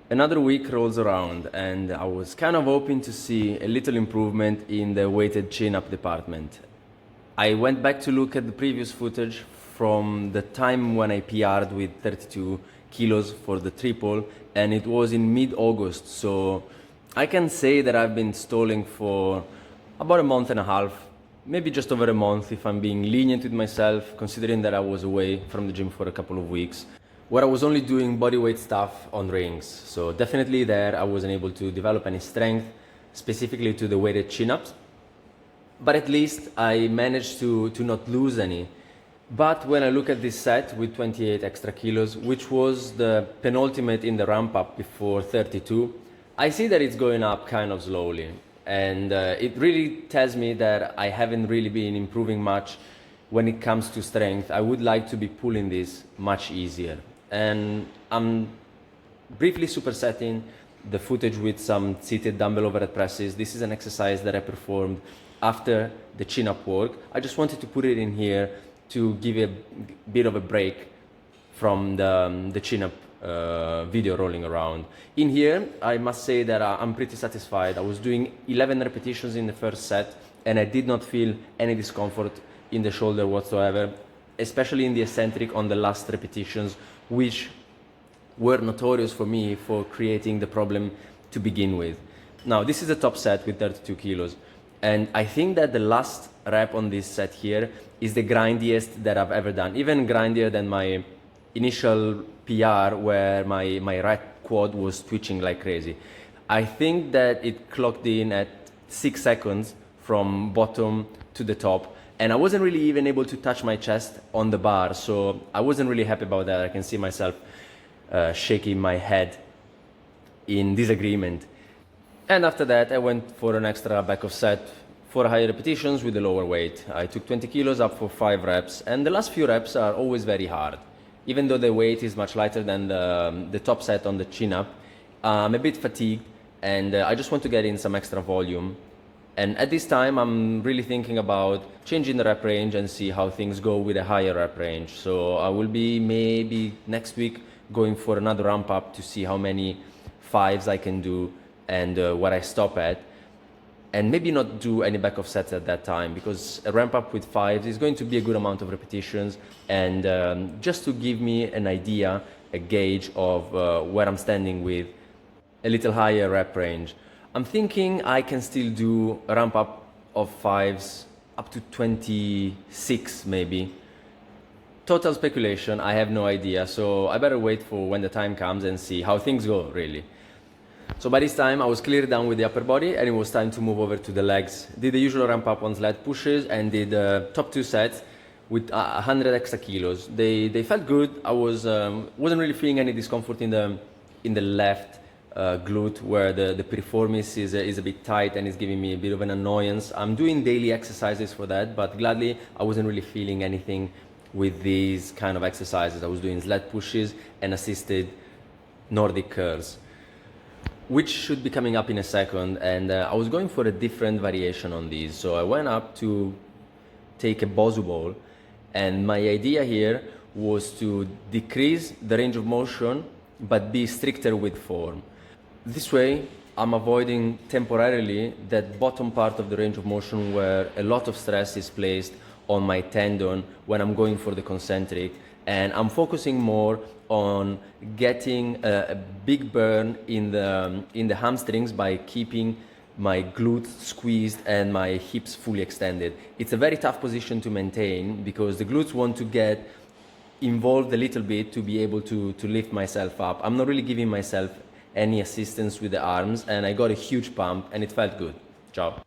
Another week rolls around and I was kind of hoping to see a little improvement in the weighted chin-up department. I went back to look at the previous footage from the time when I PR'd with 32 kilos for the triple, and it was in mid-August, so I can say that I've been stalling for about a month and a half, maybe just over a month if I'm being lenient with myself, considering that I was away from the gym for a couple of weeks, where I was only doing bodyweight stuff on rings. So definitely there I wasn't able to develop any strength, specifically to the weighted chin-ups, but at least I managed to not lose any. But when I look at this set with 28 extra kilos, which was the penultimate in the ramp up before 32, I see that it's going up kind of slowly. And it really tells me that I haven't really been improving much when it comes to strength. I would like to be pulling this much easier. And I'm briefly supersetting the footage with some seated dumbbell overhead presses. This is an exercise that I performed after the chin-up work. I just wanted to put it in here to give a bit of a break from the chin-up video rolling around. In here, I must say that I'm pretty satisfied. I was doing 11 repetitions in the first set and I did not feel any discomfort in the shoulder whatsoever, especially in the eccentric on the last repetitions, which were notorious for me for creating the problem to begin with. Now, this is the top set with 32 kilos. And I think that the last rep on this set here is the grindiest that I've ever done, even grindier than my initial PR where my right quad was twitching like crazy. I think that it clocked in at 6 seconds from bottom to the top, and I wasn't really even able to touch my chest on the bar, so I wasn't really happy about that. I can see myself shaking my head in disagreement. And after that, I went for an extra back of set for higher repetitions with a lower weight. I took 20 kilos up for 5 reps, and the last few reps are always very hard. Even though the weight is much lighter than the top set on the chin-up, I'm a bit fatigued, and I just want to get in some extra volume. And at this time, I'm really thinking about changing the rep range and see how things go with a higher rep range. So I will be maybe next week going for another ramp up to see how many 5s I can do and what I stop at, and maybe not do any back of sets at that time, because a ramp up with 5s is going to be a good amount of repetitions, and just to give me an idea, a gauge of where I'm standing with a little higher rep range. I'm thinking I can still do a ramp up of 5s up to 26 maybe. Total speculation, I have no idea, so I better wait for when the time comes and see how things go really. So by this time I was clearly done with the upper body and it was time to move over to the legs. Did the usual ramp up on sled pushes and did top 2 sets with 100 extra kilos. They felt good. I wasn't really feeling any discomfort in the left glute where the piriformis is a bit tight and is giving me a bit of an annoyance. I'm doing daily exercises for that, but gladly I wasn't really feeling anything with these kind of exercises. I was doing sled pushes and assisted Nordic curls, which should be coming up in a second, and I was going for a different variation on these. So I went up to take a Bosu ball, and my idea here was to decrease the range of motion but be stricter with form. This way I'm avoiding temporarily that bottom part of the range of motion where a lot of stress is placed on my tendon when I'm going for the concentric, and I'm focusing more on getting a big burn in the hamstrings by keeping my glutes squeezed and my hips fully extended. It's a very tough position to maintain because the glutes want to get involved a little bit to be able to lift myself up. I'm not really giving myself any assistance with the arms, and I got a huge pump and it felt good. Ciao.